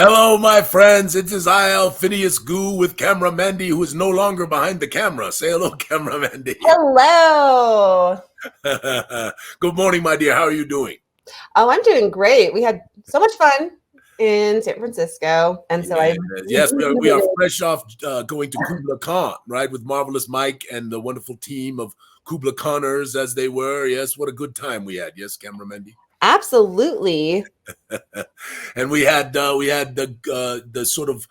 Hello, my friends. It is I, Alphinius Goo, with camera Mandy, who is no longer behind the camera. Say hello, camera Mandy. Hello. Good morning, my dear. How are you doing? Oh, I'm doing great. We had so much fun in San Francisco, and so I Yes, we are revisited. fresh off going to Kubla Khan, right, with Marvelous Mike and the wonderful team of Kubla Khanners, as they were. Yes, what a good time we had. Yes, camera Mandy. Absolutely. And we had the sort of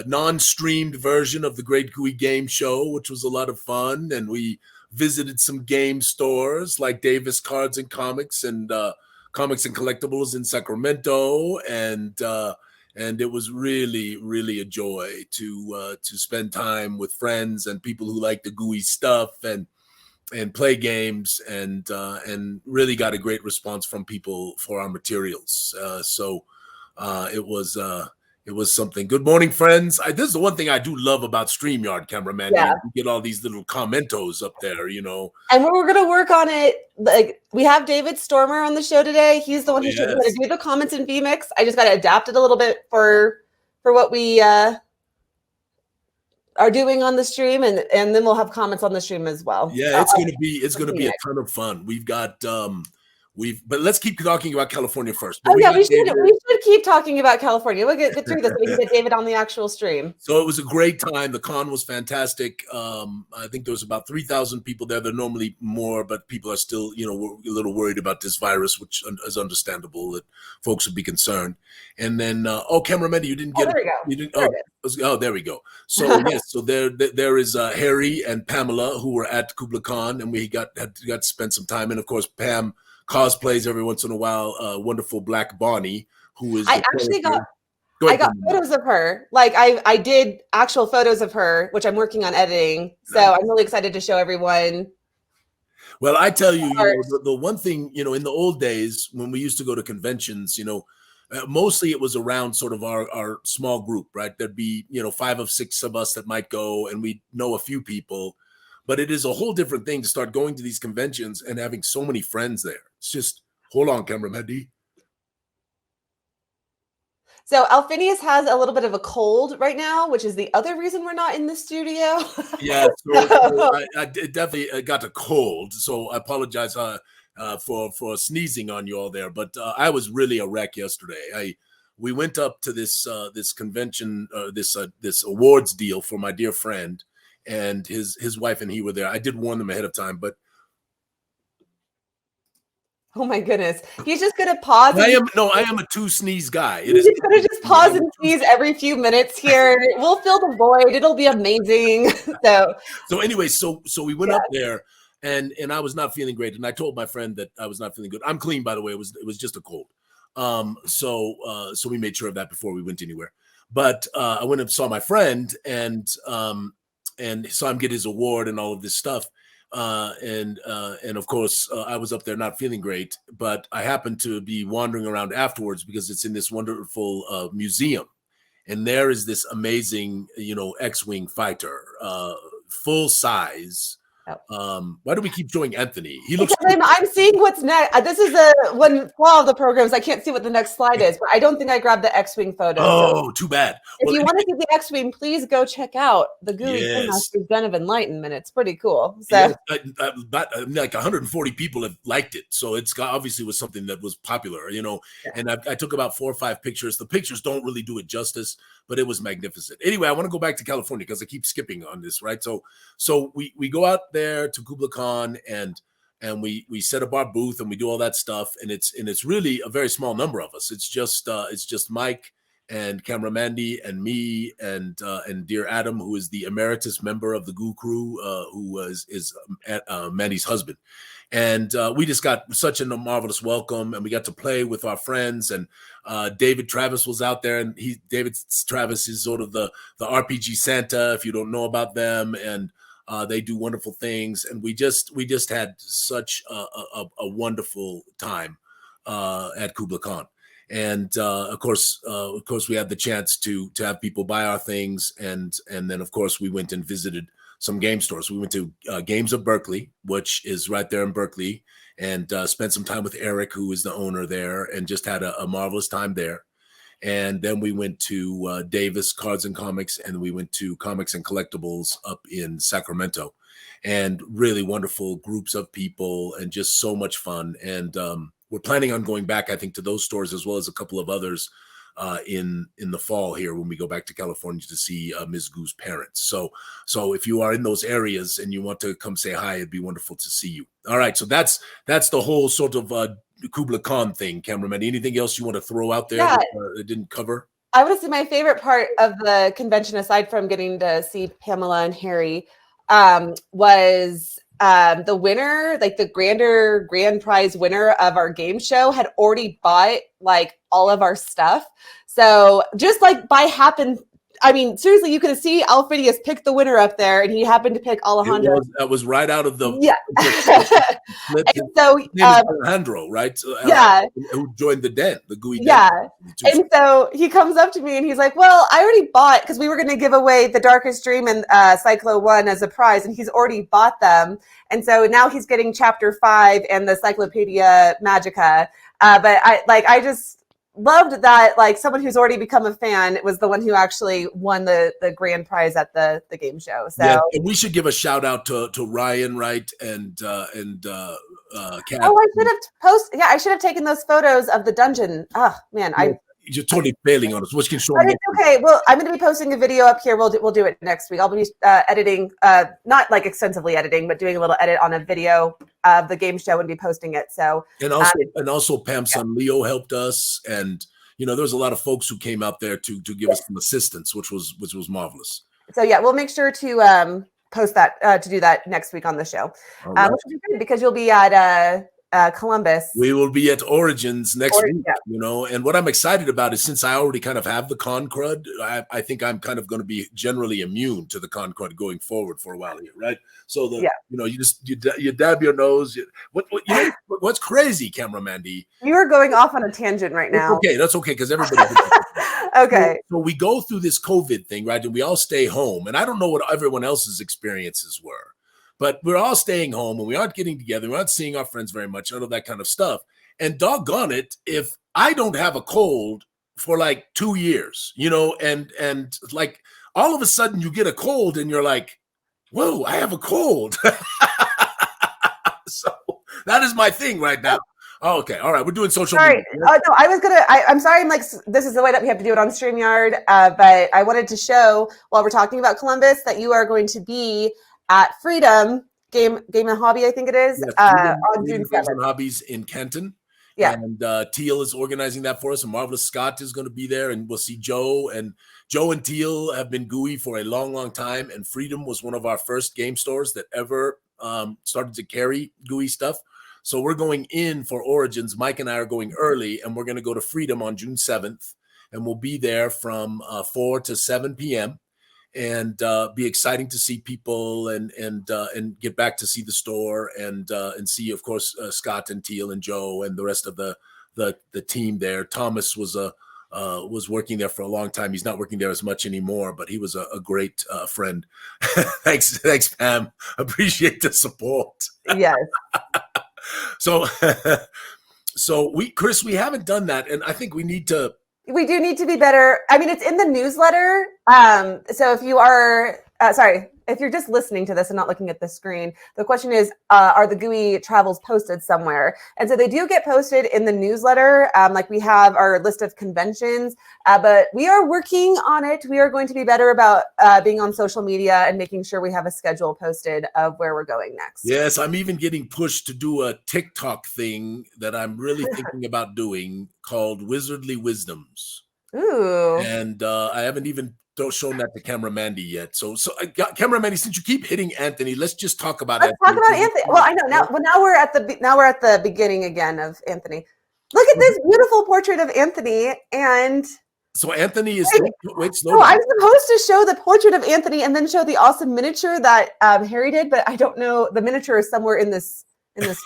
non-streamed version of the Great Gooey Game Show, which was a lot of fun. And we visited some game stores like Davis Cards and Comics and Comics and Collectibles in Sacramento, and it was really a joy to spend time with friends and people who like the gooey stuff and play games and really got a great response from people for our materials. It was something. Good morning, friends. This is the one thing I do love about StreamYard, camera Mandy. Yeah. You get all these little commentos up there, you know. And we're going to work on it. Like, we have David Stormer on the show today. He's the one who showed me how to do the comments in VMix. I just got to adapt it a little bit for what we are doing on the stream, and then we'll have comments on the stream as well. Yeah, it's gonna be a ton of fun. We've got but let's keep talking about California first. But we should keep talking about California. We'll get through this. We can get David on the actual stream. So it was a great time. The con was fantastic. I think there was about 3,000 people there. There are normally more, but people are still, a little worried about this virus, which is understandable that folks would be concerned. And then, cameraman, you didn't get there we go. You didn't. There we go. So yes, so there is Harry and Pamela who were at Kubla Khan, and we got to spend some time. And of course, Pam cosplays every once in a while. Wonderful Black Bonnie, who is. I got photos of her. Like I did actual photos of her, which I'm working on editing. So nice. I'm really excited to show everyone. Well, I tell you, the one thing, in the old days when we used to go to conventions, mostly it was around sort of our small group, right? There'd be, 5 or 6 of us that might go, and we know a few people. But it is a whole different thing to start going to these conventions and having so many friends there. It's just, hold on, camera Mandy. So Alphinius has a little bit of a cold right now, which is the other reason we're not in the studio. Yeah, so I definitely got a cold, so I apologize for sneezing on you all there. But I was really a wreck yesterday. We went up to this convention, this awards deal for my dear friend, and his wife and he were there. I did warn them ahead of time, but oh my goodness, he's just gonna pause. I am a 2 sneeze guy. He's gonna just pause and sneeze every few minutes here. We'll fill the void. It'll be amazing. So anyway, so we went up there, and I was not feeling great, and I told my friend that I was not feeling good. I'm clean, by the way. It was just a cold. So we made sure of that before we went anywhere. But I went and saw my friend, and saw him get his award and all of this stuff. And of course, I was up there not feeling great, but I happened to be wandering around afterwards because it's in this wonderful museum. And there is this amazing, X-Wing fighter, full size. Why do we keep showing Anthony? He looks. I'm seeing what's next. This is one flaw of the programs. I can't see what the next slide is, but I don't think I grabbed the X-Wing photo. Oh, too bad. If you want to see the X-Wing, please go check out the Gooey Master's Den of Enlightenment. It's pretty cool. So, like 140 people have liked it, so it's obviously was something that was popular, And I took about 4 or 5 pictures. The pictures don't really do it justice, but it was magnificent. Anyway, I want to go back to California because I keep skipping on this, right? So we go out there to Kubla Khan and we set up our booth and we do all that stuff, and it's really a very small number of us. It's just Mike and camera Mandy and me and dear Adam, who is the emeritus member of the Goo crew, who is Mandy's husband. And we just got such a marvelous welcome, and we got to play with our friends. And David Travis was out there, and David Travis is sort of the RPG Santa, if you don't know about them, and they do wonderful things. And we just had such a wonderful time at Kubla Khan. And of course, we had the chance to have people buy our things, and then of course we went and visited some game stores. We went to Games of Berkeley, which is right there in Berkeley, and spent some time with Eric, who is the owner there, and just had a marvelous time there. And then we went to Davis Cards and Comics, and we went to Comics and Collectibles up in Sacramento, and really wonderful groups of people and just so much fun. And we're planning on going back, I think, to those stores as well as a couple of others in the fall here when we go back to California to see Ms. Goo's parents. So if you are in those areas and you want to come say hi, it'd be wonderful to see you. All right, so that's the whole sort of Kubla Khan thing, cameraman. Anything else you want to throw out there that it didn't cover? I would say my favorite part of the convention, aside from getting to see Pamela and Harry, was the winner, like the grand prize winner of our game show, had already bought like all of our stuff. So just like by I mean, seriously, you could see Alphinius pick the winner up there, and he happened to pick Alejandro. That was right out of the And so Alejandro, right? Who joined the den, the Gooey. And so he comes up to me and he's like, "Well, I already bought, because we were going to give away the Darkest Dream and Cyclo 1 as a prize, and he's already bought them. And so now he's getting Chapter 5 and the Cyclopedia Magica. But I just loved that, like, someone who's already become a fan was the one who actually won the grand prize at the game show. So and we should give a shout out to Ryan, right, and Kat. I should have posted. Yeah, I should have taken those photos of the dungeon. Oh man, you're totally failing on us. Which can show. But it's okay. Well, I'm going to be posting a video up here. We'll do it next week. I'll be editing, not like extensively editing, but doing a little edit on a video of the game show and be posting it. So and also Pam's son Leo helped us, and there was a lot of folks who came out there to give us some assistance, which was marvelous. So yeah, we'll make sure to post that to do that next week on the show, which will be good because you'll be at Columbus. We will be at Origins next week, and what I'm excited about is, since I already kind of have the con crud, I think I'm kind of going to be generally immune to the con crud going forward for a while here, right? So you dab your nose. What's crazy, cameraman D? You are going off on a tangent right now. That's okay because everybody. Okay. So we go through this COVID thing, right? And we all stay home, and I don't know what everyone else's experiences were. But we're all staying home and we aren't getting together. We're not seeing our friends very much, none of that kind of stuff. And doggone it, if I don't have a cold for like 2 years, and like all of a sudden you get a cold and you're like, whoa, I have a cold. So that is my thing right now. Oh, okay. All right. We're doing social media. No, I'm sorry. I'm like, this is the way that we have to do it on StreamYard. But I wanted to show, while we're talking about Columbus, that you are going to be at Freedom Game and Hobby, I think it is, on June 7th. And Hobbies in Kenton. Yeah. And Teal is organizing that for us, and Marvelous Scott is going to be there, and we'll see Joe. And Joe and Teal have been Gooey for a long, long time, and Freedom was one of our first game stores that ever started to carry Gooey stuff. So we're going in for Origins. Mike and I are going early, and we're going to go to Freedom on June 7th, and we'll be there from 4 to 7 p.m., and be exciting to see people and get back to see the store and see, of course, Scott and Teal and Joe and the rest of the team there. Thomas was working there for a long time. He's not working there as much anymore, but he was a great friend. Thanks, Pam. Appreciate the support. Yes. So Chris, we haven't done that, and I think we need to. We do need to be better. I mean, it's in the newsletter. So if you are, if you're just listening to this and not looking at the screen, the question is, are the Gooey travels posted somewhere? And so they do get posted in the newsletter. Like we have our list of conventions, but we are working on it. We are going to be better about being on social media and making sure we have a schedule posted of where we're going next. Yes, I'm even getting pushed to do a TikTok thing that I'm really thinking about doing called Wizardly Wisdoms. Ooh. And I haven't even shown that to Camera Mandy yet. So Camera Mandy, since you keep hitting Anthony, let's just talk about Anthony. Talk about Anthony. Well, I know now we're at the beginning again of Anthony. Look at this beautiful portrait of Anthony. And so Anthony is slow down. I'm supposed to show the portrait of Anthony and then show the awesome miniature that Harry did, but I don't know. The miniature is somewhere in this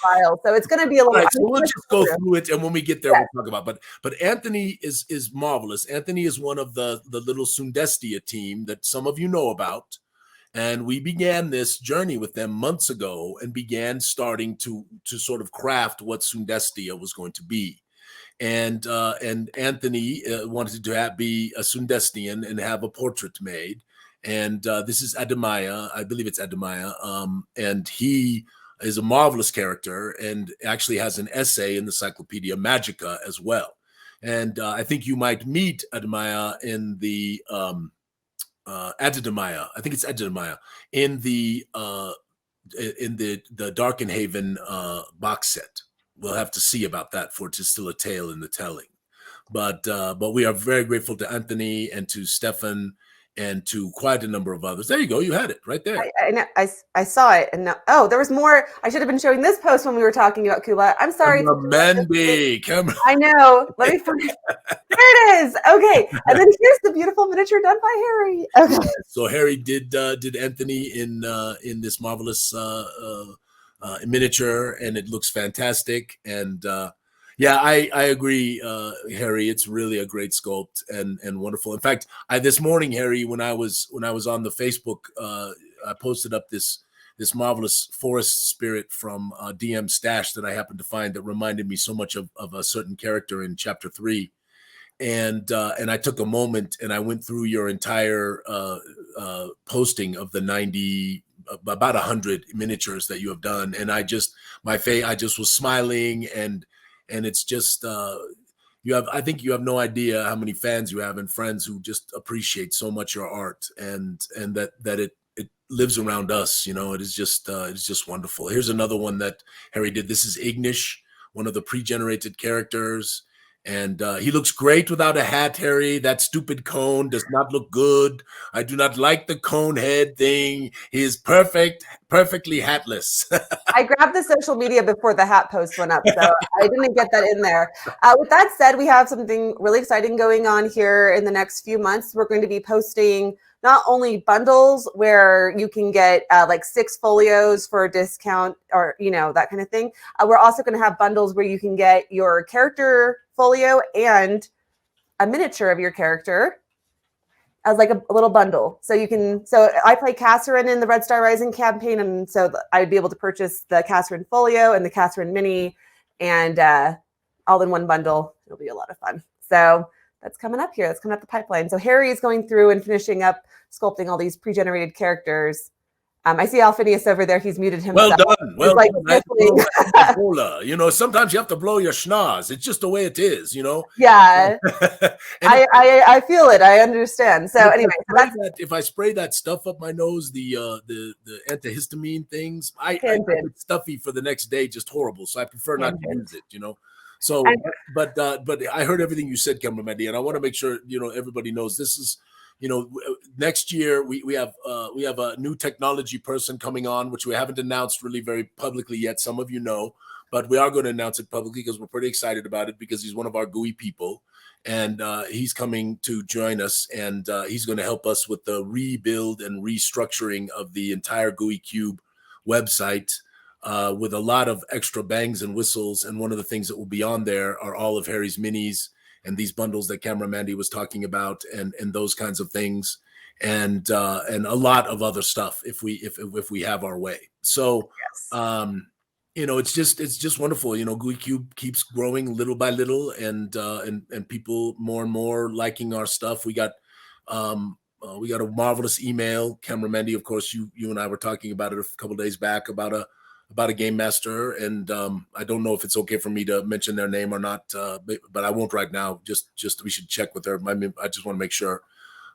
file, so it's going to be a little. Right, so we'll just go through it, and when we get there, we'll talk about. But Anthony is marvelous. Anthony is one of the little Sundestia team that some of you know about, and we began this journey with them months ago, and began starting to sort of craft what Sundestia was going to be. and Anthony wanted to be a Sundestian and have a portrait made. And this is Adamaya, I believe it's Adamaya, and he is a marvelous character and actually has an essay in the Cyclopedia Magica as well. And I think you might meet Adamaya in the Adamaya. I think it's Adamaya in the Darkenhaven box set. We'll have to see about that, for it is still a tale in the telling. But we are very grateful to Anthony and to Stefan and to quite a number of others. There you go. You had it right there. I saw it. And now, there was more. I should have been showing this post when we were talking about Kula. I'm sorry. Mandy, I know. Let me find there it is. Okay. And then here's the beautiful miniature done by Harry. Okay. So Harry did Anthony in this marvelous miniature, and it looks fantastic. And yeah, I agree, Harry. It's really a great sculpt and wonderful. In fact, this morning, Harry, when I was on the Facebook, I posted up this marvelous forest spirit from DM Stash that I happened to find that reminded me so much of a certain character in Chapter 3. And I took a moment and I went through your entire posting of the 90, about 100 miniatures that you have done, and I just was smiling, and it's just I think you have no idea how many fans you have and friends who just appreciate so much your art, and that it lives around us. You know, it's just wonderful. Here's another one that Harry did. This is Ignish, one of the pre-generated characters. And he looks great without a hat, Harry. That stupid cone does not look good. I do not like the cone head thing. He is perfectly hatless. I grabbed the social media before the hat post went up, so I didn't get that in there. With that said, we have something really exciting going on here in the next few months. We're going to be posting not only bundles where you can get like 6 folios for a discount, or that kind of thing. We're also going to have bundles where you can get your character folio and a miniature of your character as like a little bundle. So I play Catherine in the Red Star Rising campaign, and so I'd be able to purchase the Catherine folio and the Catherine mini, and all in one bundle. It'll be a lot of fun. So that's coming up here. That's coming up the pipeline. So Harry is going through and finishing up sculpting all these pre-generated characters. I see Alphinius over there. He's muted himself. Well done. Sometimes you have to blow your schnoz. It's just the way it is, Yeah. I feel it. I understand. So anyway, if I spray that stuff up my nose, the antihistamine things, I get stuffy for the next day, just horrible. So I prefer not to use it, So, but I heard everything you said, Camera Mandy, and I want to make sure everybody knows this is, next year we have a new technology person coming on, which we haven't announced really very publicly yet. Some of you know, but we are going to announce it publicly because we're pretty excited about it, because he's one of our Gooey people, and he's coming to join us, and he's going to help us with the rebuild and restructuring of the entire Gooey Cube website. With a lot of extra bangs and whistles. And one of the things that will be on there are all of Harry's minis and these bundles that Camera Mandy was talking about, and those kinds of things, and a lot of other stuff if we have our way. So, yes. It's just wonderful. Gooey Cube keeps growing little by little, and people more and more liking our stuff. We got a marvelous email. Camera Mandy, of course, you and I were talking about it a couple of days back about a game master, and I don't know if it's okay for me to mention their name or not, but I won't right now. Just we should check with her. I just want to make sure.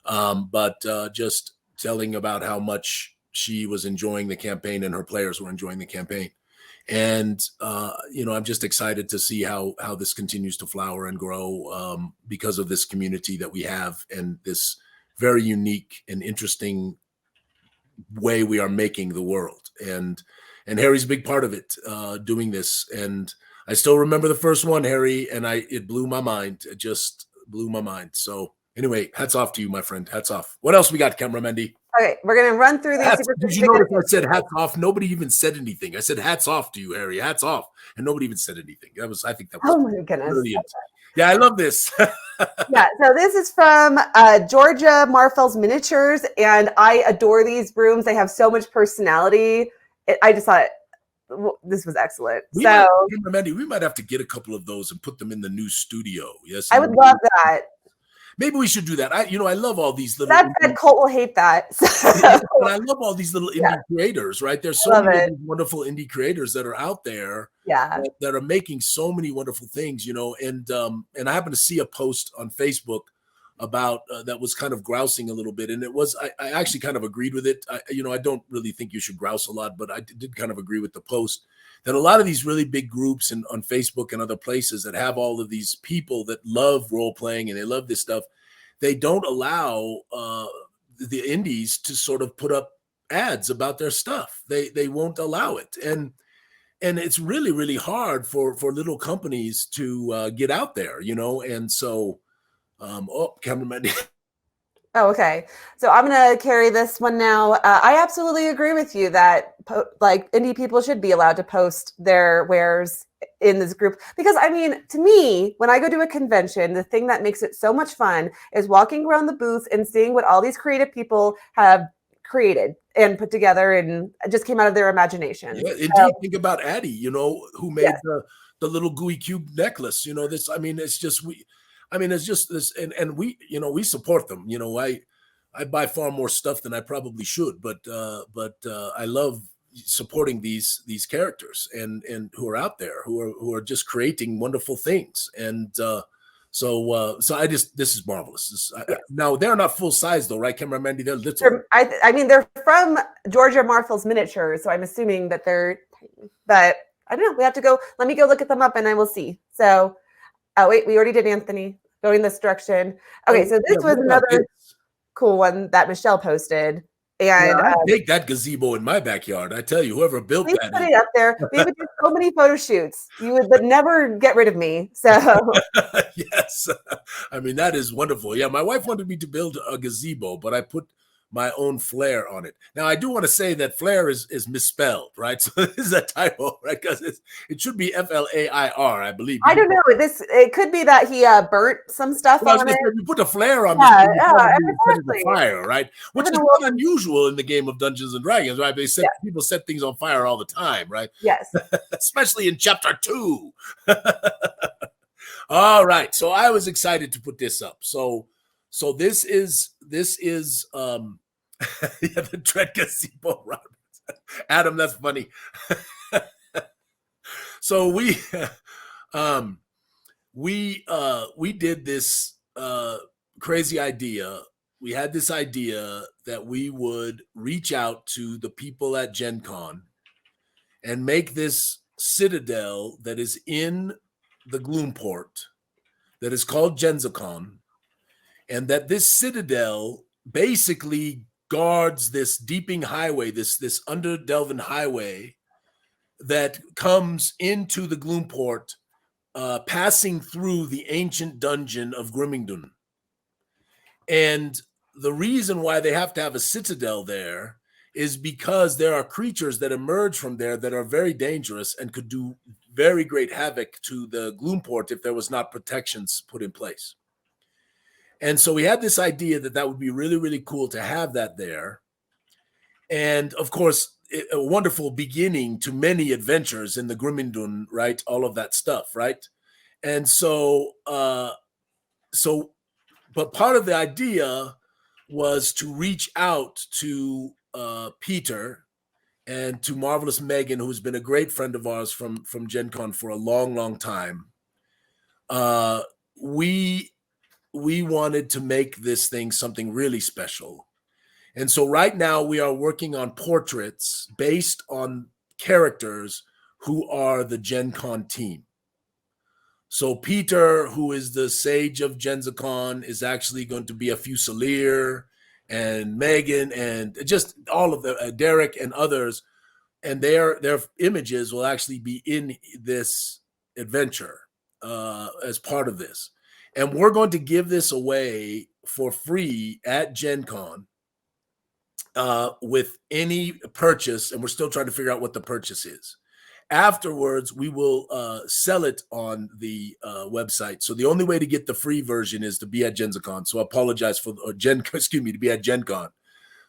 But just telling about how much she was enjoying the campaign and her players were enjoying the campaign, and I'm just excited to see how this continues to flower and grow because of this community that we have, and this very unique and interesting way we are making the world. And Harry's a big part of it, doing this. And I still remember the first one, Harry, and it blew my mind. It just blew my mind. So anyway, hats off to you, my friend. Hats off. What else we got, Camera Mandy? Okay, we're going to run through these. Did you notice I said hats off? Nobody even said anything. I said hats off to you, Harry. Hats off. And nobody even said anything. I think that was oh my goodness. Brilliant. Yeah, I love this. Yeah, so this is from Georgia Marfell's Miniatures, and I adore these brooms. They have so much personality. I just thought this was excellent. We might have to get a couple of those and put them in the new studio. Yes, I would love that. Maybe we should do that. I love all these little. That Colt will hate that. But I love all these little indie creators, right? There's so many wonderful indie creators that are out there, that are making so many wonderful things, And I happened to see a post on Facebook about that was kind of grousing a little bit, and it was I actually kind of agreed with it. I don't really think you should grouse a lot, but I did kind of agree with the post that a lot of these really big groups and on Facebook and other places that have all of these people that love role playing and they love this stuff, they don't allow the indies to sort of put up ads about their stuff. They won't allow it, and it's really, really hard for little companies to get out there, and so. Cameraman. Oh, okay. So I'm going to carry this one now. I absolutely agree with you that indie people should be allowed to post their wares in this group, because to me, when I go to a convention, the thing that makes it so much fun is walking around the booth and seeing what all these creative people have created and put together and just came out of their imagination. Yeah, indeed. Think about Addie, who made the little Gooey Cube necklace. It's just this, and we support them. I buy far more stuff than I probably should, but I love supporting these characters and who are out there who are just creating wonderful things. And so this is marvelous. Now they're not full size though, right, Camera Mandy? They're little. They're from Georgia Marfell's Miniatures, so I'm assuming that they're tiny. But I don't know. We have to go. Let me go look at them up, and I will see. So. Oh, wait, we already did Anthony going this direction. Okay, so this was another cool one that Michelle posted. And I take that gazebo in my backyard. I tell you, whoever built that. Put it up there. We would do so many photo shoots. You would never get rid of me. So yes. That is wonderful. Yeah, my wife wanted me to build a gazebo, but I put my own flair on it. Now, I do want to say that flair is misspelled, right? So this is a typo, right? Because it should be Flair, I believe. I don't know. It could be that he burnt some stuff on it. You put a flare on the fire, right? Which is not unusual in the game of Dungeons and Dragons, right? People set things on fire all the time, right? Yes. Especially in Chapter 2. All right. So I was excited to put this up. So this is the Dread Gazebo Roberts. Adam, that's funny. So we did this crazy idea. We had this idea that we would reach out to the people at Gen Con and make this citadel that is in the Gloomport that is called Genzicon. And that this citadel basically guards this deeping highway, this underdelven highway that comes into the Gloomport, passing through the ancient dungeon of Grimmingdon. And the reason why they have to have a citadel there is because there are creatures that emerge from there that are very dangerous and could do very great havoc to the Gloomport if there was not protections put in place. And so we had this idea that would be really, really cool to have that there. And of course, a wonderful beginning to many adventures in the Grimmingdon, right? All of that stuff, right? And so, but part of the idea was to reach out to Peter and to Marvelous Megan, who's been a great friend of ours from Gen Con for a long, long time. We wanted to make this thing something really special. And so right now we are working on portraits based on characters who are the Gen Con team. So Peter, who is the sage of Genzicon, is actually going to be a Fusilier, and Megan and just all of the Derek and others. And their images will actually be in this adventure as part of this. And we're going to give this away for free at Gen Con with any purchase, and we're still trying to figure out what the purchase is. Afterwards, we will sell it on the website. So the only way to get the free version is to be at GenCon. So I apologize for to be at Gen Con.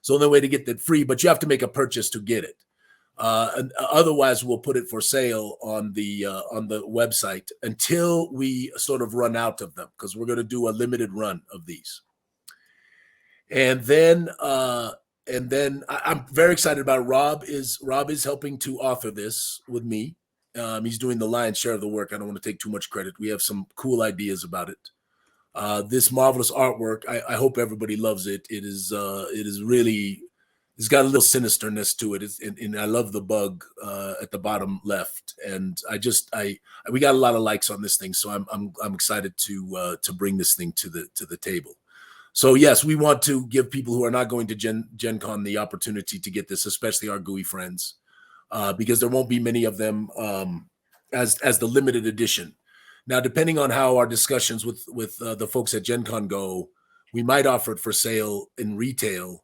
So the only way to get that free, but you have to make a purchase to get it. And otherwise, we'll put it for sale on the website until we sort of run out of them, because we're going to do a limited run of these. And then I'm very excited about it. Rob is helping to author this with me. He's doing the lion's share of the work. I don't want to take too much credit. We have some cool ideas about it. This marvelous artwork, I hope everybody loves it. It is really, it's got a little sinisterness to it. And I love the bug at the bottom left. And we got a lot of likes on this thing, so I'm excited to bring this thing to the table. So yes, we want to give people who are not going to Gen Con the opportunity to get this, especially our Gooey friends, because there won't be many of them as the limited edition. Now, depending on how our discussions with the folks at Gen Con go, we might offer it for sale in retail.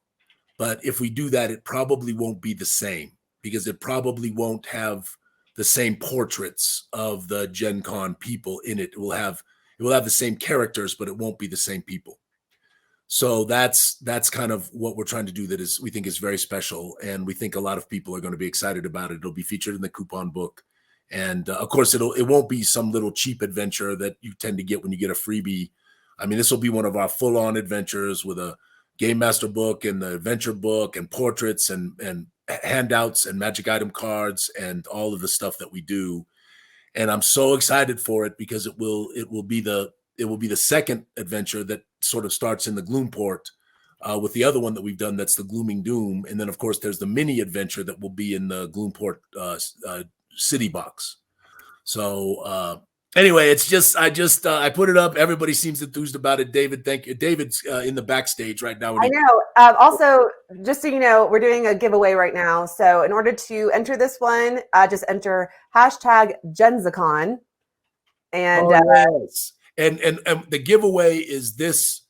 But if we do that, it probably won't be the same, because it probably won't have the same portraits of the Gen Con people in it. It will have the same characters, but it won't be the same people. So that's kind of what we're trying to do. We think is very special, and we think a lot of people are going to be excited about it. It'll be featured in the coupon book, and of course, it won't be some little cheap adventure that you tend to get when you get a freebie. I mean, this will be one of our full-on adventures with a game master book and the adventure book and portraits and handouts and magic item cards and all of the stuff that we do. And I'm so excited for it, because it will be the second adventure that sort of starts in the Gloomport with the other one that we've done, that's the Glooming Doom. And then, of course, there's the mini adventure that will be in the Gloomport city box. So anyway, it's just I put it up. Everybody seems enthused about it. David, thank you. David's in the backstage right now. I know. Also, just so you know, we're doing a giveaway right now. So in order to enter this one, just enter #GenZaCon. And yes. And the giveaway is this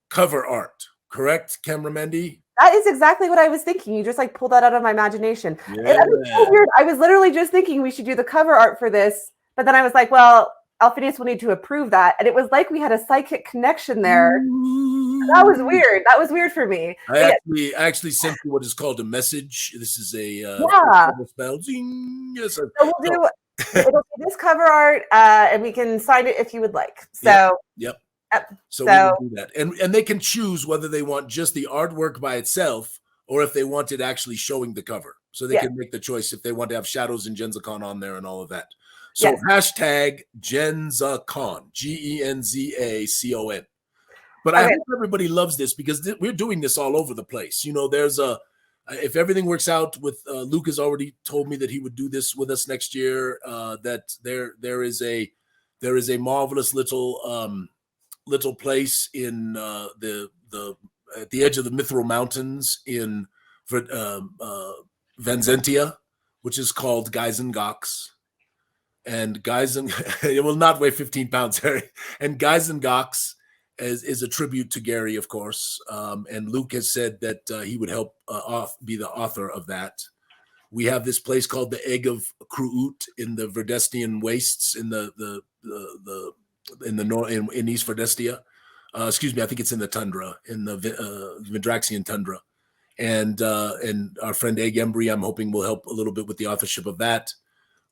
cover art, correct, Cameramandy? That is exactly what I was thinking. You just like pulled that out of my imagination. Yeah. It was so weird. I was literally just thinking we should do the cover art for this, but then I was like, well, Alphinius will need to approve that. And it was like we had a psychic connection there. That was weird. That was weird for me. I actually sent you what is called a message. This is a spell. Zing. Yes, so we'll do it'll be this cover art, and we can sign it if you would like. So yep. So we will do that, and they can choose whether they want just the artwork by itself or if they want it actually showing the cover. So they can make the choice if they want to have Shadows and GenZaCon on there and all of that. So #GenZaCon, GenZaCon. But I hope everybody loves this, because we're doing this all over the place. You know, there's if everything works out with Luke has already told me that he would do this with us next year. That there is a marvelous little place in at the edge of the Mithril Mountains in Vanzentia, which is called Geisengox. And it will not weigh 15 pounds, Harry. And Geisengox is a tribute to Gary, of course. And Luke has said that he would help be the author of that. We have this place called the Egg of Kruut in the Verdestian wastes in in East Verdestia. Excuse me, I think it's in the tundra, in the Vidraxian tundra. And our friend Egg Embry, I'm hoping, will help a little bit with the authorship of that.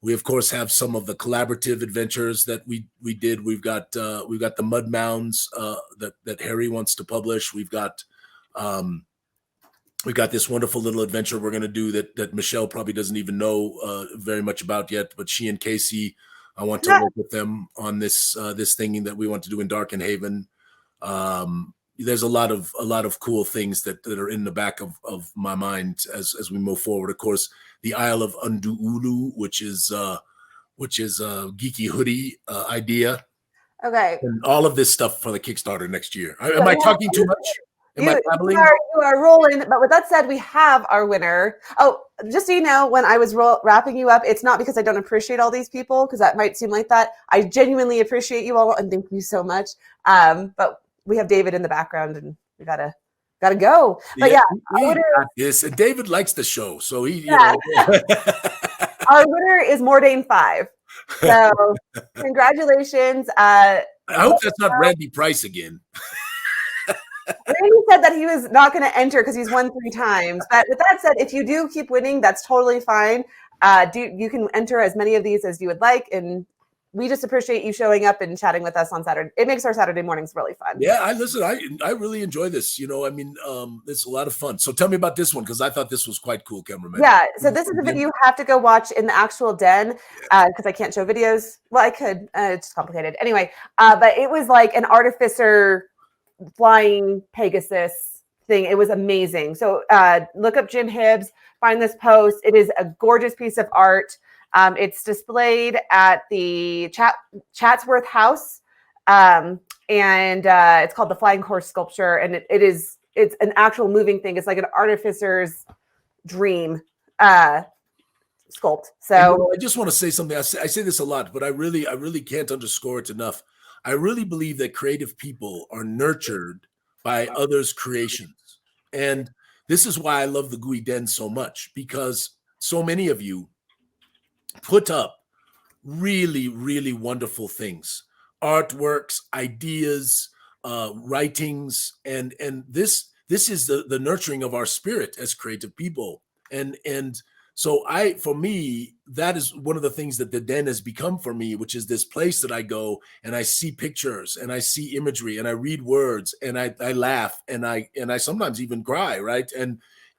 We of course have some of the collaborative adventures that we did. We've got the Mud Mounds that Harry wants to publish. We've got this wonderful little adventure we're going to do that Michelle probably doesn't even know very much about yet. But she and Casey, I want to work with them on this thing that we want to do in Darken Haven. There's a lot of cool things that are in the back of my mind as we move forward. Of course, the Isle of Unduulu, which is a geeky hoodie idea. Okay. And all of this stuff for the Kickstarter next year. Am I talking too much? You are rolling. But with that said, we have our winner. Oh, just so you know, when I was wrapping you up, it's not because I don't appreciate all these people, because that might seem like that. I genuinely appreciate you all, and thank you so much. But we have David in the background, and we gotta go. But yes, and David likes the show, so he. Our winner is Mordain 5. So congratulations. I hope that's not Randy Price again. Randy said that he was not going to enter because he's won 3 times. But with that said, if you do keep winning, that's totally fine. You can enter as many of these as you would like, and we just appreciate you showing up and chatting with us on Saturday. It makes our Saturday mornings really fun. Yeah, I really enjoy this. I mean, it's a lot of fun. So tell me about this one, because I thought this was quite cool, cameraman. Yeah, so this is a video you have to go watch in the actual den, because I can't show videos. Well, I could. It's just complicated. Anyway, but it was like an artificer flying Pegasus thing. It was amazing. So look up Jim Hibbs, find this post. It is a gorgeous piece of art. It's displayed at the Chatsworth House, and it's called the Flying Horse Sculpture, and it's an actual moving thing. It's like an artificer's dream sculpt. So I just want to say something. I say this a lot, but I really can't underscore it enough. I really believe that creative people are nurtured by others' creations. And this is why I love the Gooey Den so much, because so many of you put up really, really wonderful things, artworks, ideas, writings, and this is the nurturing of our spirit as creative people. And so for me, that is one of the things that the Den has become for me, which is this place that I go and I see pictures and I see imagery and I read words and I laugh and I sometimes even cry, right?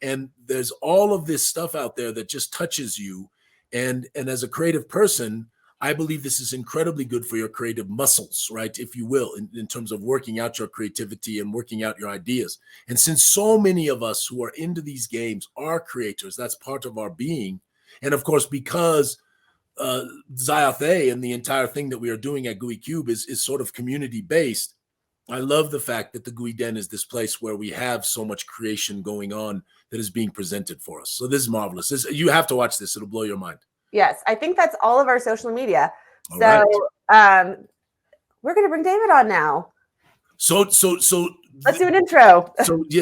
And there's all of this stuff out there that just touches you. And as a creative person, I believe this is incredibly good for your creative muscles, right? If you will, in terms of working out your creativity and working out your ideas. And since so many of us who are into these games are creators, that's part of our being. And of course, because Zyathé and the entire thing that we are doing at Gooey Cube is sort of community-based, I love the fact that the Gooey Den is this place where we have so much creation going on that is being presented for us. So this is marvelous. You have to watch this. It'll blow your mind. Yes, I think that's all of our social media. All so right. We're going to bring David on now. So let's do an intro.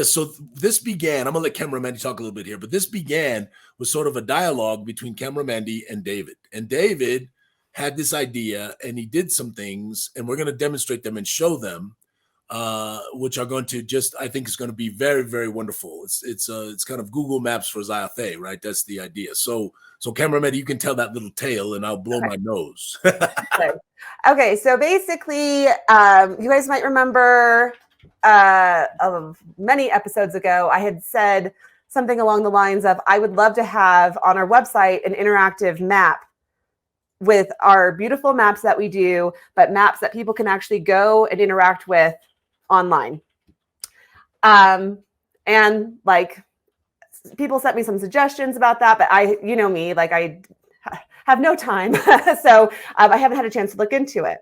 So this began, I'm going to let Camera Mandy talk a little bit here, but this began with sort of a dialogue between Camera Mandy and David. And David had this idea and he did some things, and we're going to demonstrate them and show them, which are going to I think is going to be very, very wonderful. It's kind of Google Maps for Zyathé, right? That's the idea. So cameraman, you can tell that little tale and I'll blow my nose. Okay. So basically, you guys might remember of many episodes ago, I had said something along the lines of, I would love to have on our website an interactive map with our beautiful maps that we do, but maps that people can actually go and interact with online. And like, people sent me some suggestions about that, but you know me, like I have no time. So I haven't had a chance to look into it.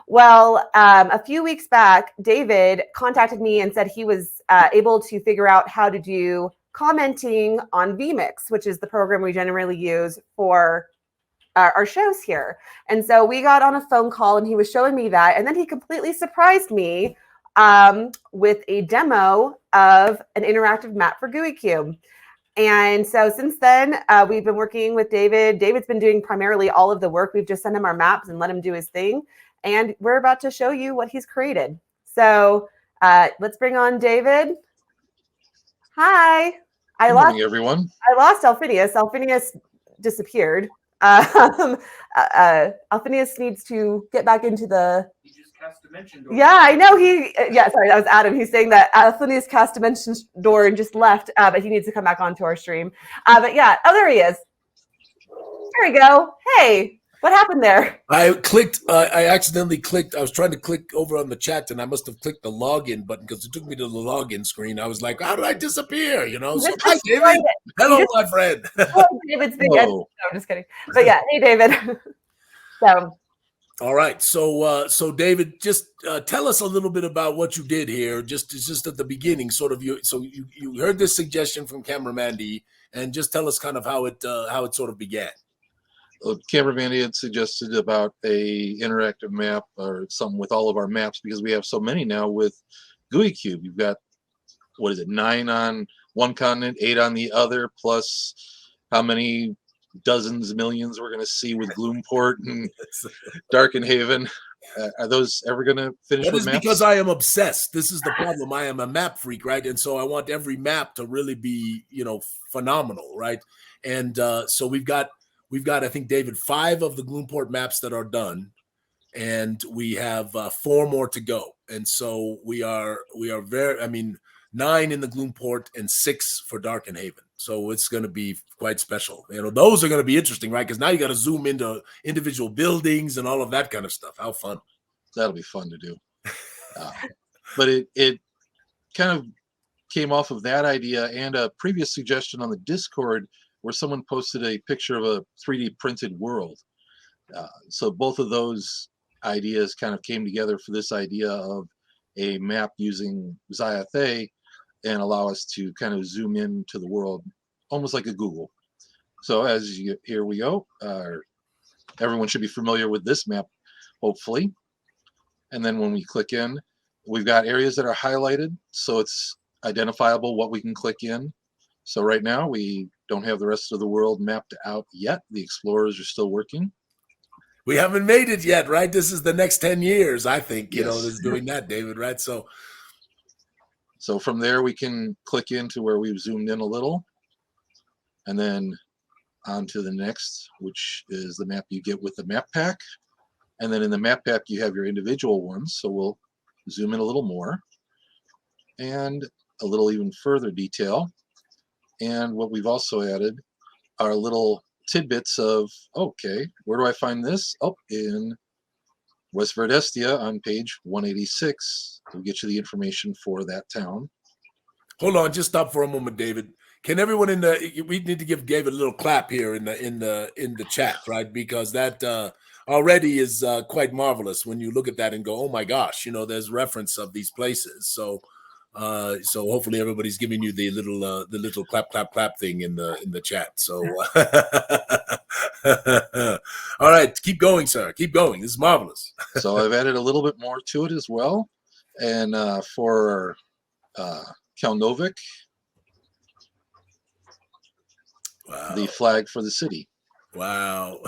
Well, a few weeks back, David contacted me and said he was able to figure out how to do commenting on vMix, which is the program we generally use for our shows here. And so we got on a phone call and he was showing me that. And then he completely surprised me with a demo of an interactive map for Gooey Cube. And so since then, we've been working with David. David's been doing primarily all of the work. We've just sent him our maps and let him do his thing. And we're about to show you what he's created. So let's bring on David. Hi. Good morning, everyone. I lost Alphinius. Alphinius disappeared. Alphinius needs to get back into the... Cast Dimension Door. Yeah, I know sorry, that was Adam. He's saying that Alphinius cast Dimension Door and just left, but he needs to come back onto our stream. But yeah, there he is. There we go. Hey, what happened there? I accidentally clicked. I was trying to click over on the chat and I must have clicked the login button because it took me to the login screen. I was like, how did I disappear? So, hi, David. Hello, my friend. David's big. No, I'm just kidding. But yeah, hey, David. So. All right, so David, just tell us a little bit about what you did here, just at the beginning, sort of. You heard this suggestion from Camera Mandy, and just tell us kind of how it sort of began. Camera Mandy had suggested about a interactive map or something with all of our maps because we have so many now with Gooey Cube. You've got 9 on one continent, 8 on the other, plus how many dozens, millions we're going to see with Gloomport and Darkenhaven. Are those ever going to finish That with is maps? because I am obsessed. This is the problem. I am a map freak, right? And so I want every map to really be, phenomenal, right? And so we've got, I think, David, 5 of the Gloomport maps that are done, and we have 4 more to go. And so we are very, 9 in the Gloomport and 6 for Darkenhaven. So it's going to be quite special. Those are going to be interesting, right? Because now you got to zoom into individual buildings and all of that kind of stuff. How fun. That'll be fun to do. But it kind of came off of that idea and a previous suggestion on the Discord where someone posted a picture of a 3D printed world. So both of those ideas kind of came together for this idea of a map using Zyathé and allow us to kind of zoom into the world almost like a Google. So here we go. Everyone should be familiar with this map, hopefully. And then when we click in, we've got areas that are highlighted, so it's identifiable what we can click in. So right now we don't have the rest of the world mapped out yet. The explorers are still working. We haven't made it yet, right? This is the next 10 years, I think, Yes. is doing that, David, right? So from there we can click into where we've zoomed in a little and then on to the next, which is the map you get with the map pack. And then in the map pack, you have your individual ones. So we'll zoom in a little more and a little even further detail. And what we've also added are little tidbits of, okay, where do I find this? Oh, in West Verdestia on page 186. We'll get you the information for that town. Hold on, just stop for a moment, David. Can everyone we need to give David a little clap here in the chat, right? Because that already is quite marvelous when you look at that and go, oh my gosh, there's reference of these places. So hopefully everybody's giving you the little clap thing in the chat. So all right, keep going, sir. Keep going. This is marvelous. So I've added a little bit more to it as well. And for Kalnovik, wow, the flag for the city. Wow.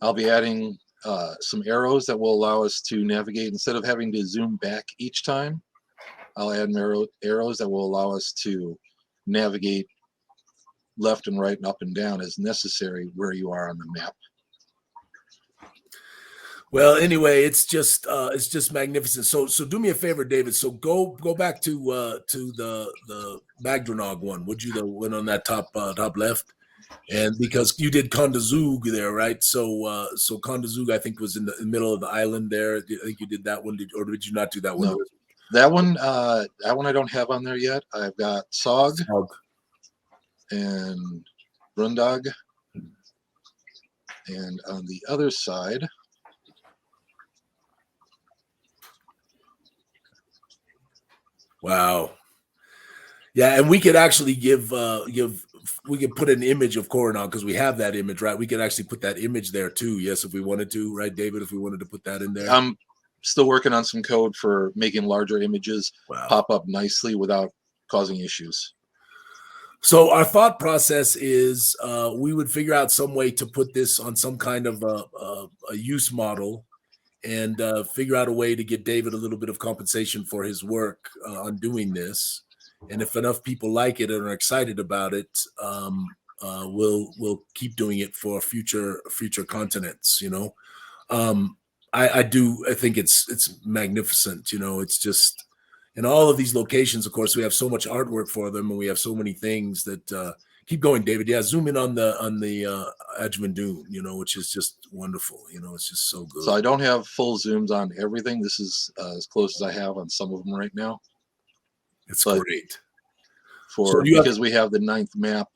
I'll be adding some arrows that will allow us to navigate instead of having to zoom back each time. I'll add arrows that will allow us to navigate left and right and up and down as necessary where you are on the map. Well, anyway, it's just magnificent. So do me a favor, David. So go back to the Magdranog one, would you? The one on that top left, and because you did Kondazug there, right? So Kondazug, I think, was in the middle of the island there. I think you did that one, or did you not do that one? No. That one I don't have on there yet. I've got Sog. And Brundag, and on the other side, wow, yeah, and we could actually we could put an image of Coronog because we have that image, right? We could actually put that image there too, yes, if we wanted to, right, David? If we wanted to put that in there, I'm still working on some code for making larger images pop up nicely without causing issues. So our thought process is we would figure out some way to put this on some kind of a use model and figure out a way to get David a little bit of compensation for his work on doing this. And if enough people like it and are excited about it, we'll keep doing it for future continents. I think it's magnificent. It's just. In all of these locations, of course, we have so much artwork for them, and we have so many things that keep going, David. Yeah, zoom in on the Adjuvant Dune, which is just wonderful. It's just so good. So I don't have full zooms on everything. This is as close as I have on some of them right now. It's great. Because we have the 9th map,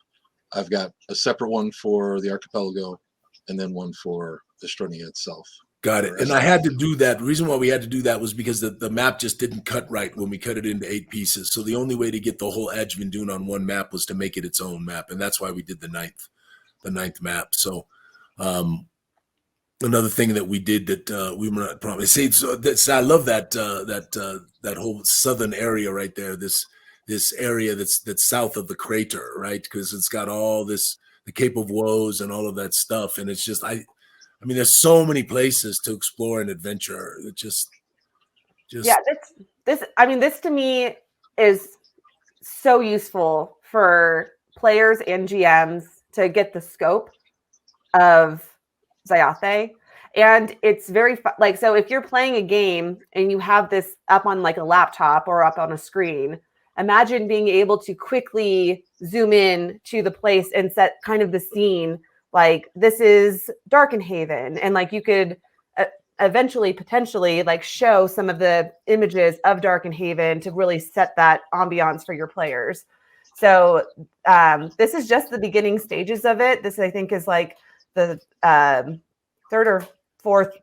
I've got a separate one for the archipelago, and then one for Estonia itself. Got it. And I had to do that. The reason why we had to do that was because the map just didn't cut right when we cut it into 8 pieces. So the only way to get the whole Adjuvant Dune on one map was to make it its own map. And that's why we did the ninth map. So another thing that we did that we were not promising. I love that whole southern area right there. This area that's south of the crater, right? Because it's got all this the Cape of Woes and all of that stuff. And it's just I mean, there's so many places to explore and adventure. It just yeah. This to me is so useful for players and GMs to get the scope of Zyathé. And it's very like, so if you're playing a game and you have this up on like a laptop or up on a screen, imagine being able to quickly zoom in to the place and set kind of the scene. Like, this is Darkenhaven, and like you could eventually potentially like show some of the images of Darkenhaven to really set that ambiance for your players. So this is just the beginning stages of it. This, I think, is like the third or fourth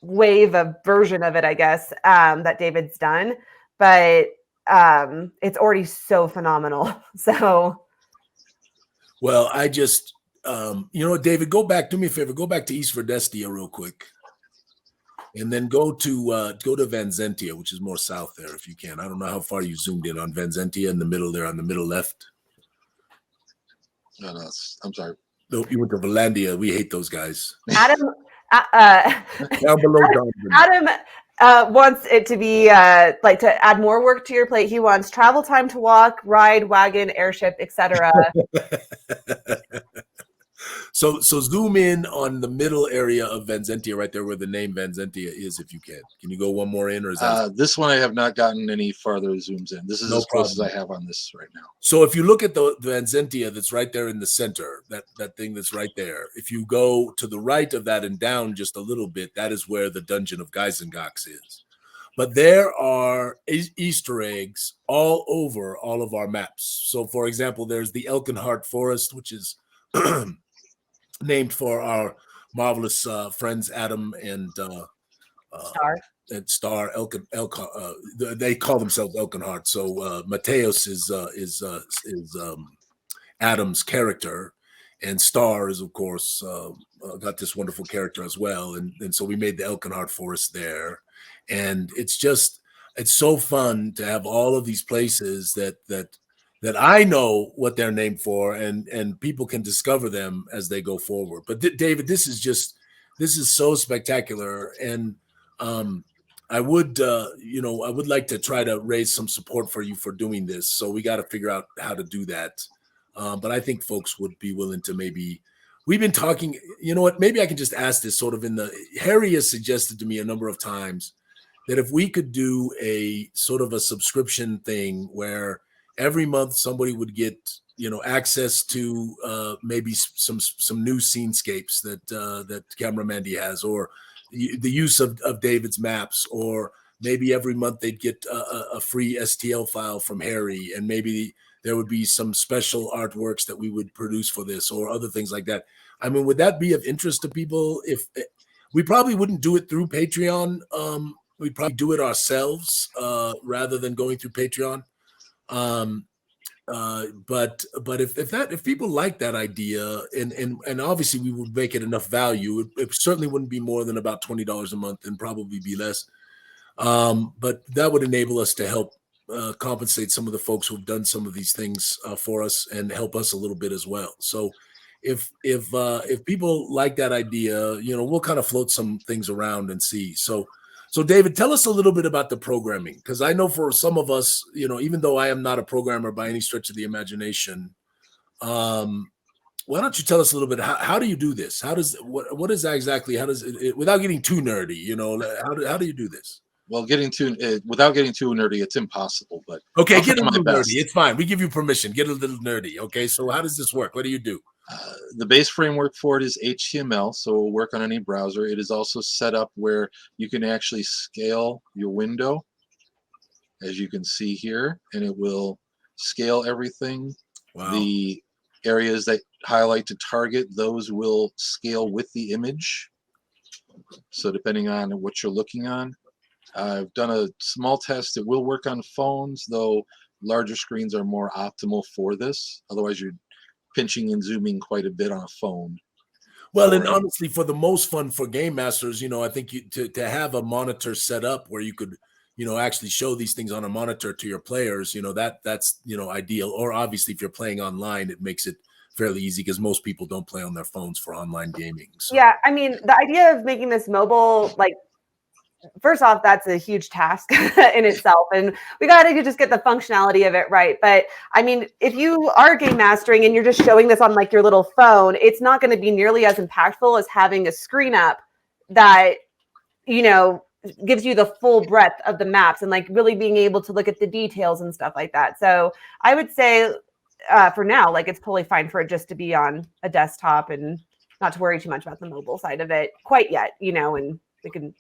wave of version of it, I guess, that David's done. But it's already so phenomenal. So, well, I just you know, David, do me a favor, go back to East Verdestia real quick, and then go to Vanzentia, which is more south there, if you can. I don't know how far you zoomed in on Vanzentia in the middle there, on the middle left. No, I'm sorry. No, you went to Valandia. We hate those guys. Adam, Down below Donovan. Adam wants it to be like to add more work to your plate. He wants travel time to walk, ride, wagon, airship, etc. So zoom in on the middle area of Vanzentia, right there where the name Vanzentia is, if you can. Can you go one more in, or is that this one? I have not gotten any farther zooms in. This is as close as I have on this right now. So if you look at the Vanzentia that's right there in the center, that thing that's right there, if you go to the right of that and down just a little bit, that is where the Dungeon of Geisengox is. But there are Easter eggs all over all of our maps. So, for example, there's the Elkenhart Forest, which is named for our marvelous friends Adam and Star. They call themselves Elkenhart. So Mateos is Adam's character, and Star is, of course, got this wonderful character as well. And so we made the Elkenhart Forest there, and it's so fun to have all of these places that I know what they're named for, and people can discover them as they go forward. But David, this is so spectacular, and I would like to try to raise some support for you for doing this. So we got to figure out how to do that. But I think folks would be willing to maybe. We've been talking. You know what? Maybe I can just ask this sort of Harry has suggested to me a number of times that if we could do a sort of a subscription thing where every month somebody would get, access to maybe some new scenescapes that Camera Mandy has, or the use of David's maps, or maybe every month they'd get a free STL file from Harry, and maybe there would be some special artworks that we would produce for this, or other things like that. I mean, would that be of interest to people? If we probably wouldn't do it through Patreon, we'd probably do it ourselves rather than going through Patreon. But if people like that idea, and obviously we would make it enough value, it certainly wouldn't be more than about $20 a month, and probably be less. But that would enable us to help compensate some of the folks who've done some of these things for us, and help us a little bit as well. So if people like that idea, we'll kind of float some things around and see. So David, tell us a little bit about the programming, because I know for some of us, even though I am not a programmer by any stretch of the imagination, why don't you tell us a little bit, how do you do this? How does it, without getting too nerdy, how do you do this? Well, without getting too nerdy, it's impossible. But okay, get a little nerdy. It's fine. We give you permission. Get a little nerdy. Okay, so how does this work? What do you do? The base framework for it is HTML, so it'll work on any browser. It is also set up where you can actually scale your window, as you can see here, and it will scale everything. Wow. The areas that highlight to target, those will scale with the image. So depending on what you're looking on. I've done a small test. It will work on phones, though larger screens are more optimal for this. Otherwise, you're pinching and zooming quite a bit on a phone. Well, and honestly, for the most fun for game masters, I think to have a monitor set up where you could, actually show these things on a monitor to your players, that's ideal. Or obviously, if you're playing online, it makes it fairly easy because most people don't play on their phones for online gaming. So. Yeah, I mean, the idea of making this mobile, like, first off, that's a huge task in itself, and we got to just get the functionality of it right. But I mean, if you are game mastering and you're just showing this on like your little phone, it's not going to be nearly as impactful as having a screen up that, you know, gives you the full breadth of the maps and like really being able to look at the details and stuff like that. So I would say for now, like, it's totally fine for it just to be on a desktop and not to worry too much about the mobile side of it quite yet, you know, and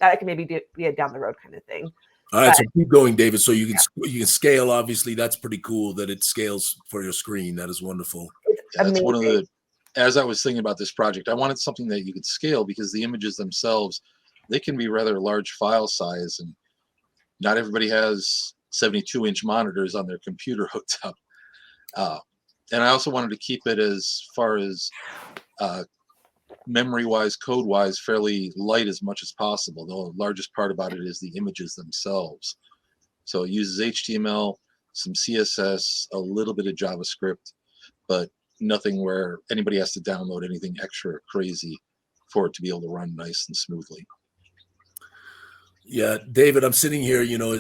that can maybe be a down the road kind of thing. All right, so keep going, David. So you can scale. Obviously, that's pretty cool that it scales for your screen. That is wonderful. That's one of the. As I was thinking about this project, I wanted something that you could scale because the images themselves, they can be rather large file size, and not everybody has 72-inch monitors on their computer hooked up. And I also wanted to keep it as far as memory-wise, code-wise, fairly light as much as possible. The largest part about it is the images themselves. So it uses HTML, some CSS, a little bit of JavaScript, but nothing where anybody has to download anything extra or crazy for it to be able to run nice and smoothly. Yeah, David, I'm sitting here, you know,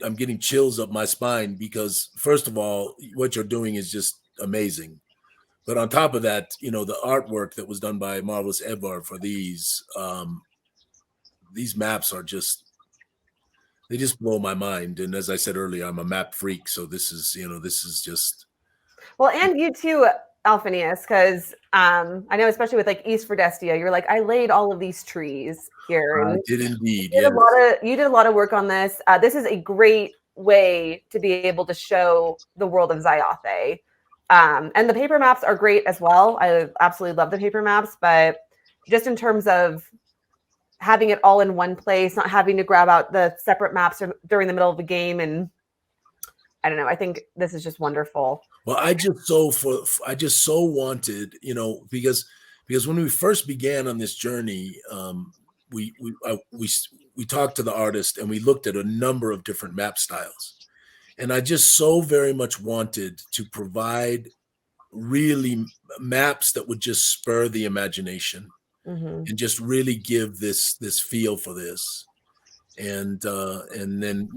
I'm getting chills up my spine because first of all, what you're doing is just amazing. But on top of that, you know, the artwork that was done by Marvelous Edvard for these maps are just, they just blow my mind. And as I said earlier, I'm a map freak. So this is, you know, this is just. Well, and you too, Alphinius, because I know, especially with like East for Destia, you're like, I laid all of these trees here. I did indeed. You did a lot of work on this. This is a great way to be able to show the world of Zyathé. And the paper maps are great as well. I absolutely love the paper maps, but just in terms of having it all in one place, not having to grab out the separate maps during the middle of the game, and I don't know, I think this is just wonderful. Well, I just so wanted, you know, because when we first began on this journey, we talked to the artist and we looked at a number of different map styles. And I just so very much wanted to provide really maps that would just spur the imagination and just really give this feel for this. And then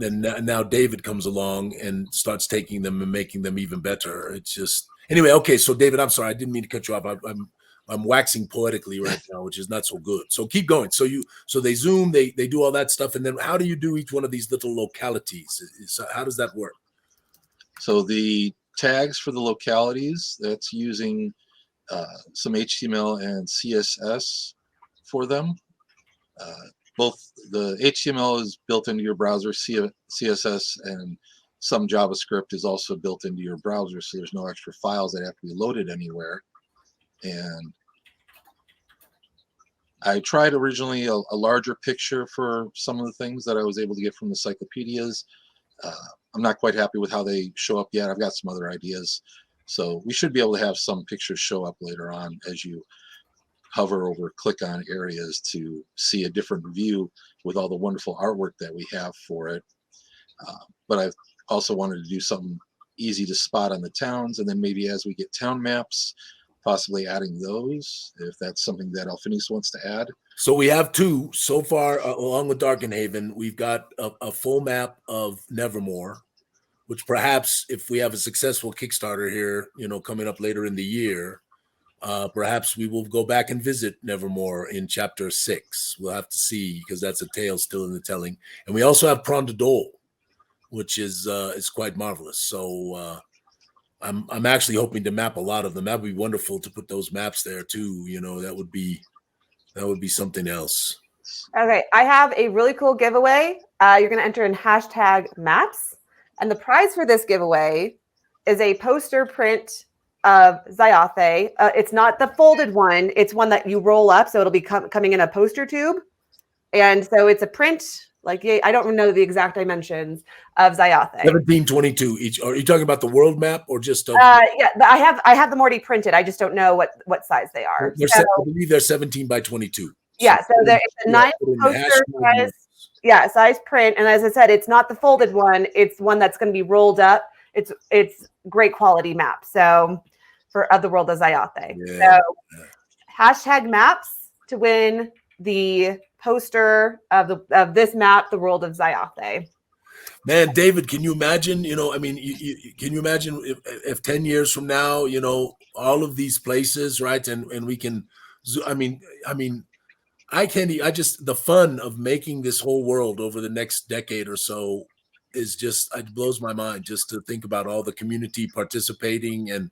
now David comes along and starts taking them and making them even better. It's just, anyway. Okay, so David, I'm sorry, I didn't mean to cut you off. I'm waxing poetically right now, which is not so good. So keep going. So they zoom, they do all that stuff, and then how do you do each one of these little localities? How does that work? So the tags for the localities, that's using some HTML and CSS for them. Both the HTML is built into your browser, CSS and some JavaScript is also built into your browser, so there's no extra files that have to be loaded anywhere. And I tried originally a larger picture for some of the things that I was able to get from the encyclopedias. I'm not quite happy with how they show up yet. I've got some other ideas. So we should be able to have some pictures show up later on as you hover over, click on areas to see a different view with all the wonderful artwork that we have for it. But I've also wanted to do something easy to spot on the towns, and then maybe as we get town maps, possibly adding those, if that's something that Alphinius wants to add. So we have two so far, along with Darkenhaven. We've got a full map of Nevermore, which perhaps if we have a successful Kickstarter here, you know, coming up later in the year, perhaps we will go back and visit Nevermore in chapter 6. We'll have to see, because that's a tale still in the telling. And we also have Prondadol, which is quite marvelous. So I'm actually hoping to map a lot of them. That would be wonderful to put those maps there too. You know, that would be something else. Okay, I have a really cool giveaway. You're going to enter in #maps, and the prize for this giveaway is a poster print of Zyathé. It's not the folded one. It's one that you roll up, so it'll be coming in a poster tube. And so it's a print, like, I don't know the exact dimensions of Zyathé. 1722 each. Are you talking about the world map or just? Yeah, I have them already printed. I just don't know what size they are. I believe they're 17 by 22. Yeah, so it's a nice poster size. Yeah, size print. And as I said, it's not the folded one. It's one that's going to be rolled up. It's great quality map. So of the world of Zyathé. Yeah. So hashtag maps to win the poster of this map, the world of Zyathé. Man, David, can you imagine? I mean, can you imagine if 10 years from now, all of these places, right? And we can, I mean, I can't. The fun of making this whole world over the next decade or so is just, it blows my mind just to think about all the community participating and.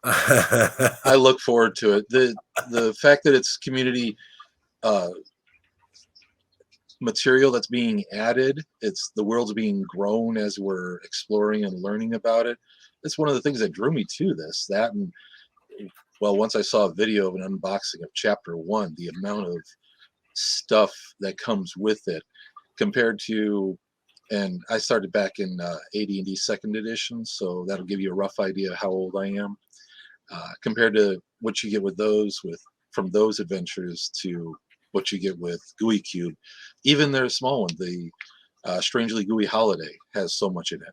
I look forward to it. The fact that it's community material that's being added, it's the world's being grown as we're exploring and learning about it. It's one of the things that drew me to this. That and once I saw a video of an unboxing of chapter 1, the amount of stuff that comes with it compared to, and I started back in AD&D 2nd edition, so that'll give you a rough idea of how old I am. Compared to what you get with from those adventures to what you get with Gooey Cube, even their small one, the Strangely Gooey Holiday, has so much in it.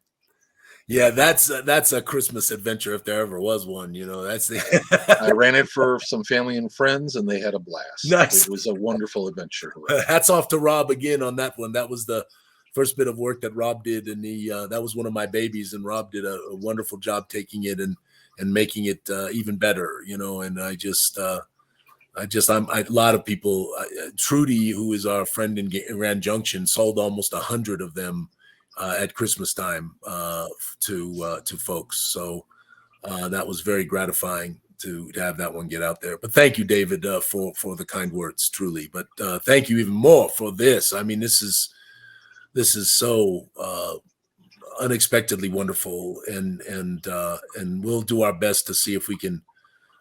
Yeah, that's a Christmas adventure if there ever was one. That's the. I ran it for some family and friends, and they had a blast. Nice. It was a wonderful adventure. Hats off to Rob again on that one. That was the first bit of work that Rob did, and that was one of my babies, and Rob did a wonderful job taking it and making it even better. And a lot of people. Trudy, who is our friend in Grand Junction, sold almost 100 of them at Christmas time to folks. So that was very gratifying to have that one get out there. But thank you, David, for the kind words, truly. But thank you even more for this. I mean, this is so unexpectedly wonderful, and we'll do our best to see if we can.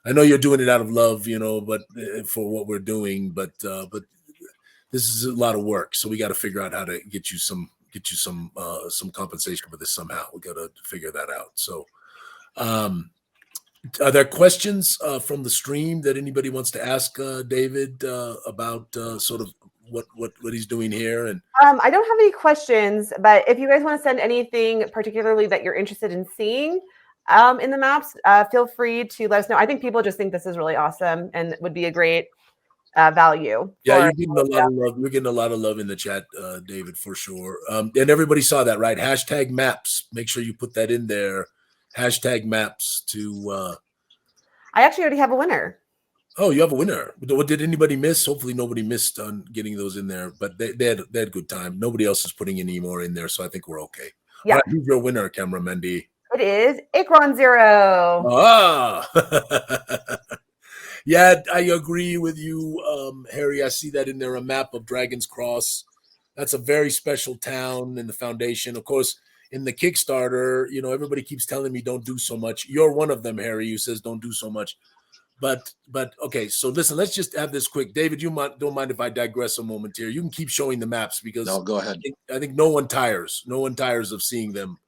I know you're doing it out of love, but for what we're doing, but this is a lot of work, so we got to figure out how to get you some compensation for this somehow. We got to figure that out. So, are there questions from the stream that anybody wants to ask David about sort of what he's doing here? And I don't have any questions, but if you guys want to send anything particularly that you're interested in seeing in the maps, feel free to let us know. I think people just think this is really awesome and would be a great value. Yeah, you're getting a lot of love. You're getting a lot of love in the chat, David, for sure. And everybody saw that, right? Hashtag maps. Make sure you put that in there. Hashtag maps to. I actually already have a winner. Oh, you have a winner. What did anybody miss? Hopefully nobody missed on getting those in there, but they had a good time. Nobody else is putting any more in there, so I think we're okay. Yeah. Right, who's your winner, Camera Mandy? It is Akron Zero. Ah. Yeah, I agree with you, Harry. I see that in there, a map of Dragon's Cross. That's a very special town in the Foundation. Of course, in the Kickstarter, everybody keeps telling me don't do so much. You're one of them, Harry, who says don't do so much. But okay, so listen, let's just have this quick. David, don't mind if I digress a moment here. You can keep showing the maps because no, go ahead. I think no one tires. No one tires of seeing them.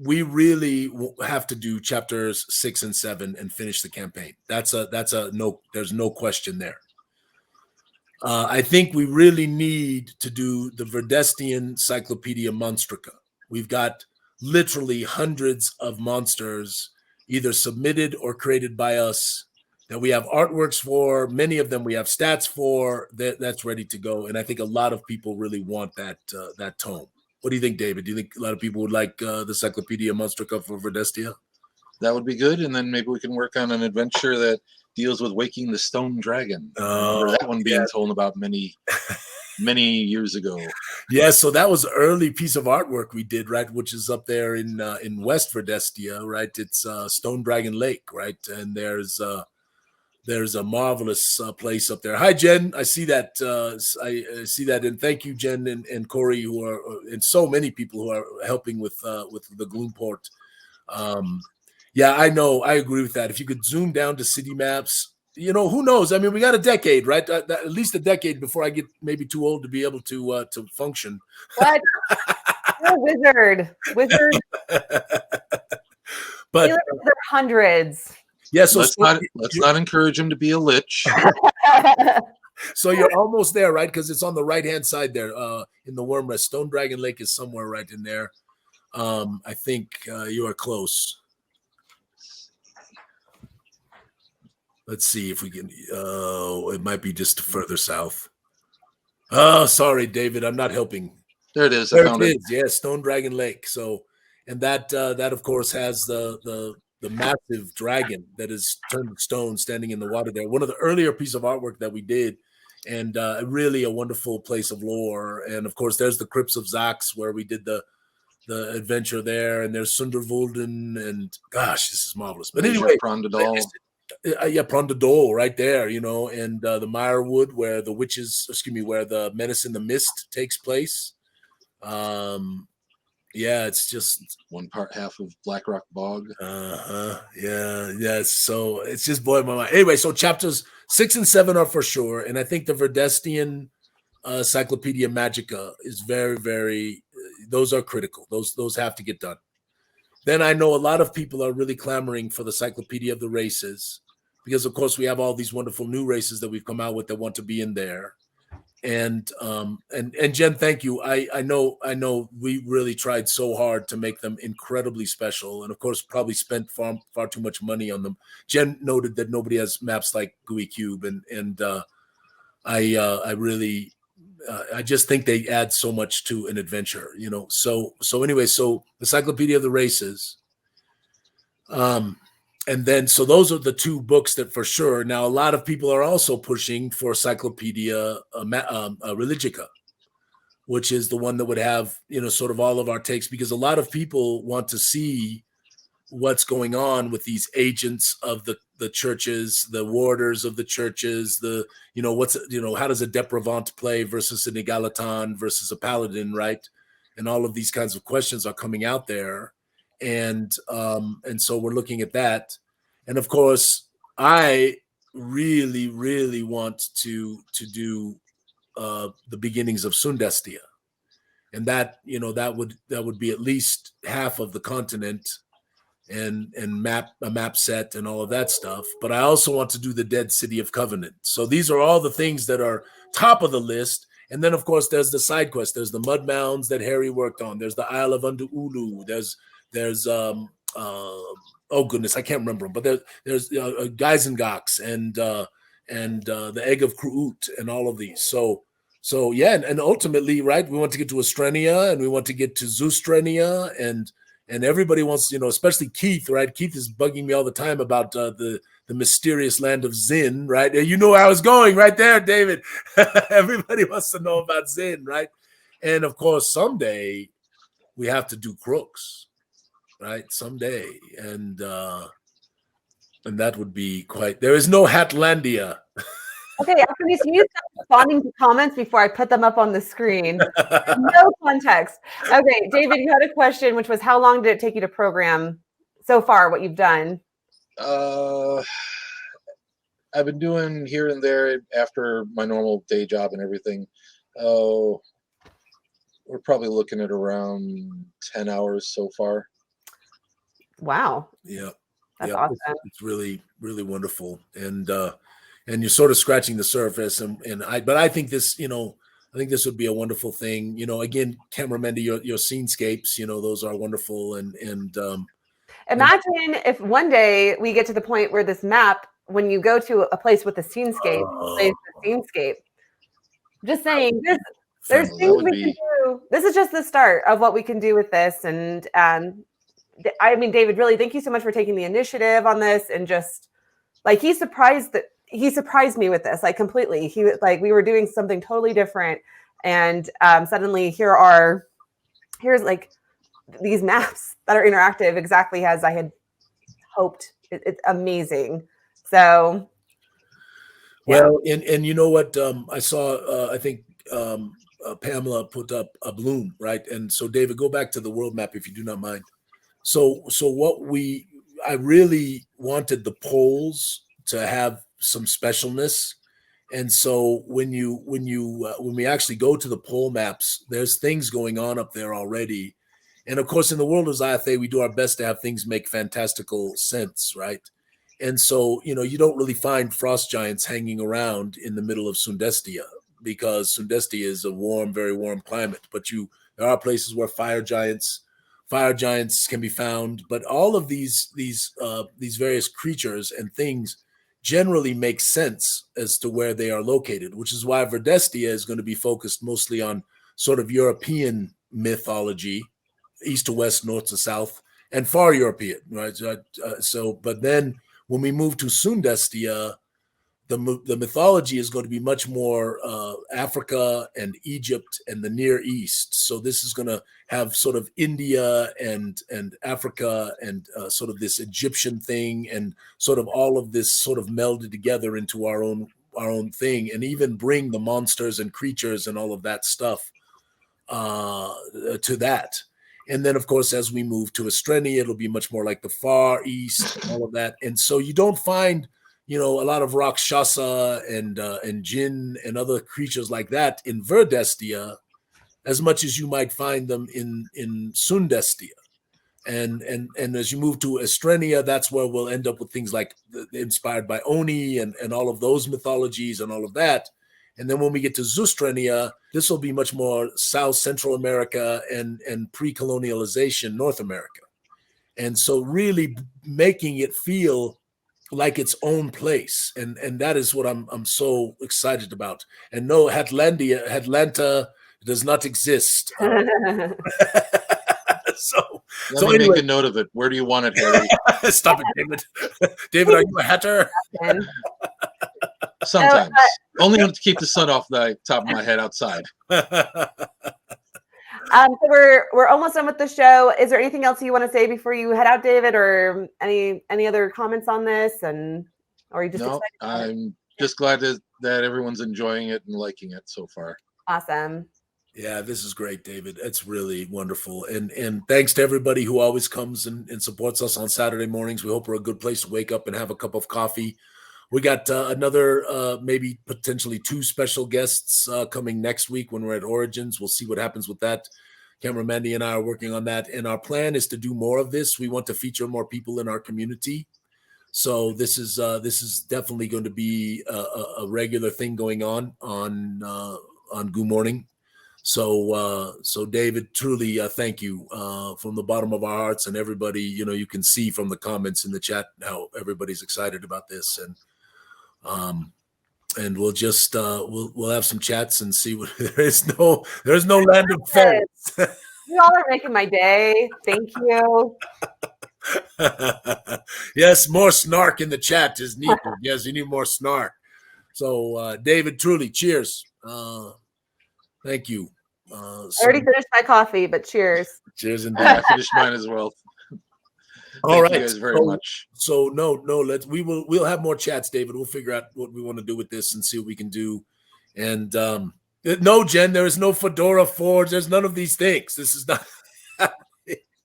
We really have to do chapters 6 and 7 and finish the campaign. That's a no. There's no question there. I think we really need to do the Verdestian Cyclopedia Monstrica. We've got literally hundreds of monsters either submitted or created by us that we have artworks for. Many of them we have stats for. That's ready to go. And I think a lot of people really want that tome. What do you think, David? Do you think a lot of people would like the Cyclopedia Monstrica for Verdestia? That would be good. And then maybe we can work on an adventure that deals with waking the stone dragon. Remember that one being told about many years ago. Yeah, so that was an early piece of artwork we did, right? Which is up there in West Verdestia, right? It's Stone Dragon Lake, right? And there's a marvelous place up there. Hi, Jen. I see that. I see that, and thank you, Jen and Corey, who are and so many people who are helping with the Gloomport. Yeah, I know. I agree with that. If you could zoom down to city maps, who knows? I mean, we got a decade, right? At least a decade before I get maybe too old to be able to function. What? You're a wizard. But there are hundreds. Yeah, so let's not encourage him to be a lich. So you're almost there, right? Because it's on the right-hand side there in the Wormrest. Stone Dragon Lake is somewhere right in there. I think you are close. Let's see if we can. It might be just further south. Oh, sorry, David. I'm not helping. There it is. I There found it it. is. Yeah, Stone Dragon Lake. So, and that of course has the massive dragon that is turned to stone standing in the water there. One of the earlier piece of artwork that we did, and really a wonderful place of lore. And of course, there's the Crypts of Zax where we did the adventure there, and there's Sundervolden, and gosh, this is marvelous. But anyway, Prondadal. Yeah, Prondadol right there, you know, and the Mirewood where the witches, where the Menace in the Mist takes place. Yeah, it's just half of Blackrock Bog. Yes. So it's just blowing my mind. Anyway, so chapters 6 and 7 are for sure, and I think the Verdestian Cyclopedia Magica is very, very. Those are critical. Those have to get done. Then I know a lot of people are really clamoring for the Cyclopedia of the Races because, of course, we have all these wonderful new races that we've come out with that want to be in there. And Jen, thank you. I know we really tried so hard to make them incredibly special, and of course, probably spent far too much money on them. Jen noted that nobody has maps like Gooey Cube, and I really. I just think they add so much to an adventure, you know. So anyway, so the Cyclopedia of the Races, and then so those are the two books that for sure. Now a lot of people are also pushing for Cyclopedia Religica, which is the one that would have, you know, sort of all of our takes, because a lot of people want to see what's going on with these agents of the churches, the warders of the churches, how does a depravant play versus an egalitan versus a paladin, right? And all of these kinds of questions are coming out there. And so we're looking at that. And of course, I really, really want to do the beginnings of Sundestia. And that would be at least half of the continent and a map set and all of that stuff. But I also want to do the Dead City of Covenant. So these are all the things that are top of the list. And then, of course, there's the side quest. There's the Mud Mounds that Harry worked on. There's the Isle of Unduulu. There's oh goodness, I can't remember them. But there's Geisengox and the Egg of Kruut and all of these. So yeah, and ultimately, right, we want to get to Estrenia and we want to get to Zoostrenia and everybody wants, especially Keith, right? Keith is bugging me all the time about the mysterious land of Zin, right? You know where I was going right there, David. Everybody wants to know about Zin, right? And of course, someday we have to do Crooks, right? Someday. And that would be quite, there is no Hatlandia. Okay, Alphinius, can you stop responding to comments before I put them up on the screen? No context. Okay, David, you had a question, which was how long did it take you to program so far what you've done? I've been doing here and there after my normal day job and everything. Oh, we're probably looking at around 10 hours so far. Wow. Yeah. That's awesome. It's really, really wonderful. And you're sort of scratching the surface, but I think this, I think this would be a wonderful thing. Again, Cameramendi, your scenescapes, those are wonderful. And imagine if one day we get to the point where this map, when you go to a place with a scenescape, plays the scape. Just saying, there's things we can do. This is just the start of what we can do with this. And I mean, David, really, thank you so much for taking the initiative on this and just like he surprised me with this, like completely. He was like, we were doing something totally different. And suddenly here's like these maps that are interactive exactly as I had hoped. It's amazing. So. Yeah. Well, and you know what? I saw, I think Pamela put up a bloom, right? And so David, go back to the world map if you do not mind. So I really wanted the poles to have some specialness. And so when we actually go to the pole maps, there's things going on up there already. And of course, in the world of Zyathé, we do our best to have things make fantastical sense, right? And so, you don't really find frost giants hanging around in the middle of Sundestia because Sundestia is a warm, very warm climate. But there are places where fire giants, fire giants can be found, but all of these various creatures and things generally make sense as to where they are located, which is why Verdestia is going to be focused mostly on sort of European mythology, east to west, north to south, and far European, right? But then when we move to Sundestia, the mythology is going to be much more Africa and Egypt and the Near East. So this is going to have sort of India and Africa and sort of this Egyptian thing, and sort of all of this sort of melded together into our own thing, and even bring the monsters and creatures and all of that stuff to that. And then, of course, as we move to Estrenia, it'll be much more like the Far East and all of that. And so you don't find, a lot of Rakshasa and Jinn and other creatures like that in Verdestia as much as you might find them in Sundestia. And as you move to Estrenia, that's where we'll end up with things like inspired by Oni and all of those mythologies and all of that. And then when we get to Zustrenia, this will be much more South Central America and pre-colonialization North America. And so really making it feel like its own place. And that is what I'm so excited about. And no, Atlanta does not exist. Let me make a note of it. Where do you want it, Harry? Stop it, David. David, are you a hatter? Sometimes. Only to keep the sun off the top of my head outside. So we're almost done with the show. Is there anything else you want to say before you head out, David, or any other comments on this? Or are you just excited? I'm just glad that everyone's enjoying it and liking it so far. Awesome. Yeah, this is great, David. It's really wonderful. And thanks to everybody who always comes and supports us on Saturday mornings. We hope we're a good place to wake up and have a cup of coffee. We got another, maybe potentially 2 special guests coming next week when we're at Origins. We'll see what happens with that. Camera Mandy and I are working on that. And our plan is to do more of this. We want to feature more people in our community. So this is definitely going to be a regular thing going on Goo Morning. So David, truly thank you from the bottom of our hearts, and everybody, you can see from the comments in the chat how everybody's excited about this, and we'll just we'll have some chats and see what there's no land of fence. You all are making my day. Thank you. Yes, more snark in the chat is needed. Yes, you need more snark. So David, truly, cheers. Thank you. I already finished my coffee, but cheers. Cheers indeed. I finished mine as well. All right. Thank you guys very much. So we'll have more chats, David. We'll figure out what we want to do with this and see what we can do. And no, Jen, there is no Fedora Forge. There's none of these things. This is not.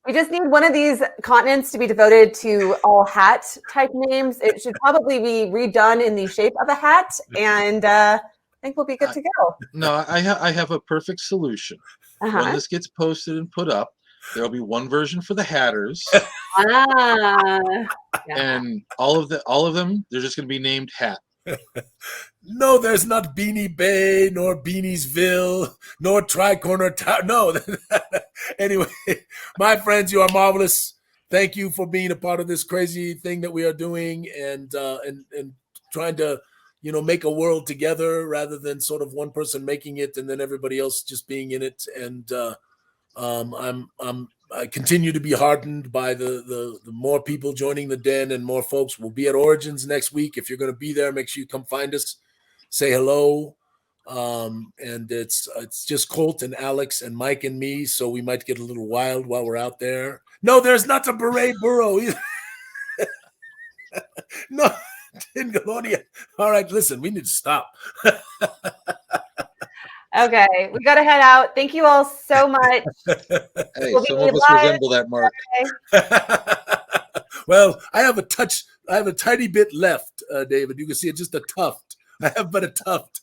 We just need one of these continents to be devoted to all hat type names. It should probably be redone in the shape of a hat, and I think we'll be good to go. No, I have a perfect solution. When this gets posted and put up, there'll be one version for the Hatters, and all of them, they're just going to be named Hat. No, there's not Beanie Bay, nor Beaniesville, nor Tri-Corner Tower. No. Anyway, my friends, you are marvelous. Thank you for being a part of this crazy thing that we are doing, and trying to, make a world together rather than sort of one person making it and then everybody else just being in it. And I continue to be heartened by the more people joining the den, and more folks. Will be at Origins next week. If you're going to be there, make sure you come find us, say hello. And it's just Colt and Alex and Mike and me, so we might get a little wild while we're out there. No, there's not a beret burro either. No, in Galonia. All right, listen, we need to stop. Okay, we got to head out. Thank you all so much. Hey, some of us resemble that, Mark. Okay. Well, I have a tiny bit left, David. You can see it, just a tuft. I have but a tuft.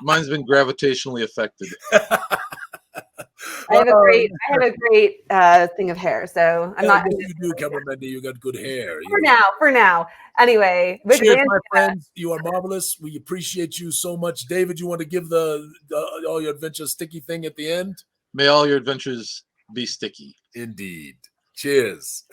Mine's been gravitationally affected. I have a great thing of hair, so I'm not. You do, Cameron. You got good hair. For now. Anyway, cheers, my friends. You are marvelous. We appreciate you so much, David. You want to give the all your adventures sticky thing at the end? May all your adventures be sticky. Indeed. Cheers.